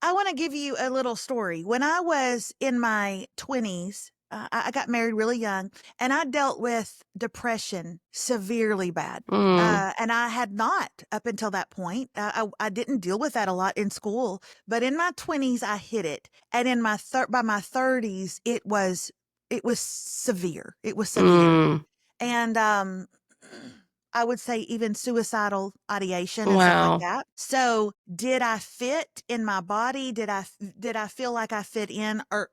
I want to give you a little story. When I was in my 20s, I got married really young, and I dealt with depression severely bad. And I had not up until that point. I didn't deal with that a lot in school, but in my 20s, I hit it, and in my by my 30s, it was severe. It was severe, Mm. and I would say even suicidal ideation and stuff like Wow. that. So, did I fit in my body? Did I feel like I fit in, or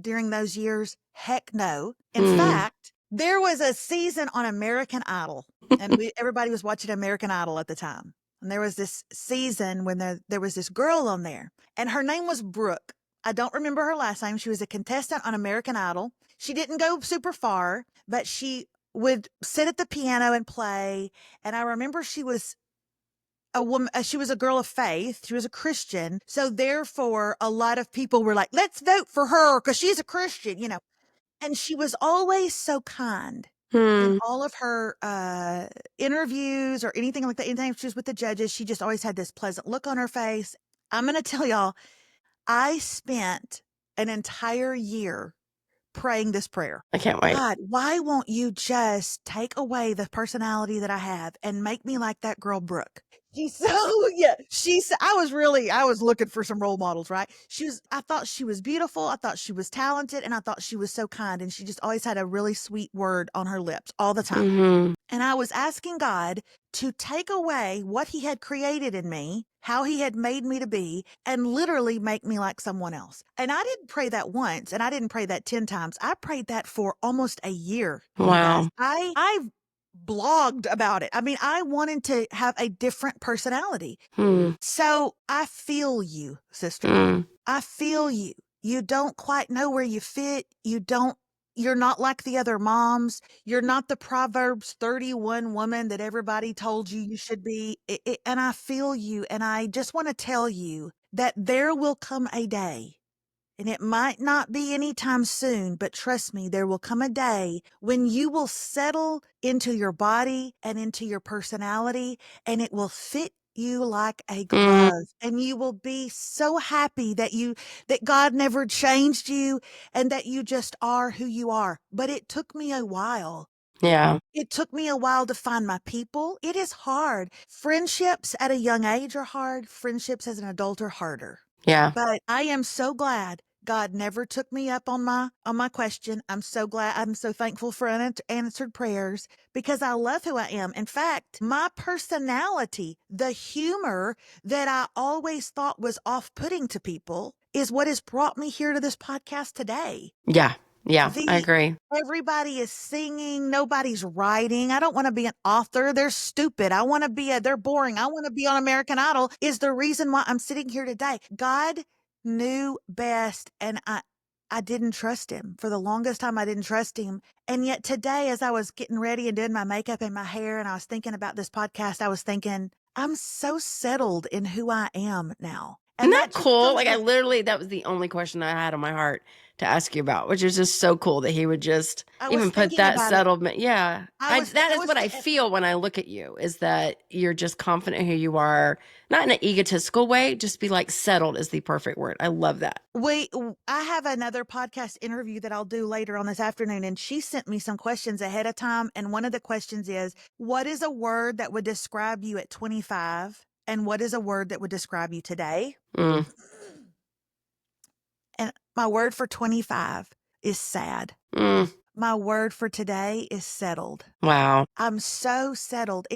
during those years? Heck no. In Mm. fact, there was a season on American Idol, and everybody was watching American Idol at the time. And there was this season when there was this girl on there, and her name was Brooke. I don't remember her last name. She was a contestant on American Idol. She didn't go super far, but she would sit at the piano and play. And I remember she was a woman, she was a girl of faith. She was a Christian. So therefore, a lot of people were like, let's vote for her because she's a Christian. And she was always so kind in Hmm. all of her interviews or anything like that. Anytime she was with the judges, she just always had this pleasant look on her face. I'm going to tell y'all, I spent an entire year praying this prayer. I can't wait. God, why won't you just take away the personality that I have and make me like that girl Brooke? She's so yeah. I was looking for some role models, right? I thought she was beautiful, I thought she was talented, and I thought she was so kind, and she just always had a really sweet word on her lips all the time. Mm-hmm. And I was asking God to take away what he had created in me, how he had made me to be, and literally make me like someone else. And I didn't pray that once, and I didn't pray that 10 times. I prayed that for almost a year, you guys. Wow. I blogged about it. I mean, I wanted to have a different personality. Hmm. So I feel you, sister. Mm. I feel you. You don't quite know where you fit. You're not like the other moms. You're not the Proverbs 31 woman that everybody told you should be. And I feel you. And I just want to tell you that there will come a day, and it might not be anytime soon, but trust me, there will come a day when you will settle into your body and into your personality, and it will fit you like a Mm. glove. And you will be so happy that God never changed you and that you just are who you are. But it took me a while. Yeah. It took me a while to find my people. It is hard. Friendships at a young age are hard. Friendships as an adult are harder. Yeah. But I am so glad God never took me up on my question. I'm so glad. I'm so thankful for unanswered prayers because I love who I am. In fact, my personality, the humor that I always thought was off-putting to people, is what has brought me here to this podcast today. Yeah. Yeah. I agree. Everybody is singing, nobody's writing. I don't want to be an author. They're stupid. They're boring. I want to be on American Idol is the reason why I'm sitting here today. God knew best, and I didn't trust him. For the longest time I didn't trust him. And yet today, as I was getting ready and doing my makeup and my hair and I was thinking about this podcast, I was thinking, I'm so settled in who I am now. Isn't And that that just cool? feels Like that was the only question I had on my heart to ask you about, which is just so cool that he would just I was even put thinking that about it. settlement. Yeah. That I is was what I feel when I look at you, is that you're just confident who you are, not in an egotistical way, just be like settled is the perfect word. I love that. I have another podcast interview that I'll do later on this afternoon, and she sent me some questions ahead of time. And one of the questions is, what is a word that would describe you at 25? And what is a word that would describe you today? Mm. And my word for 25 is sad. Mm. My word for today is settled. Wow. I'm so settled.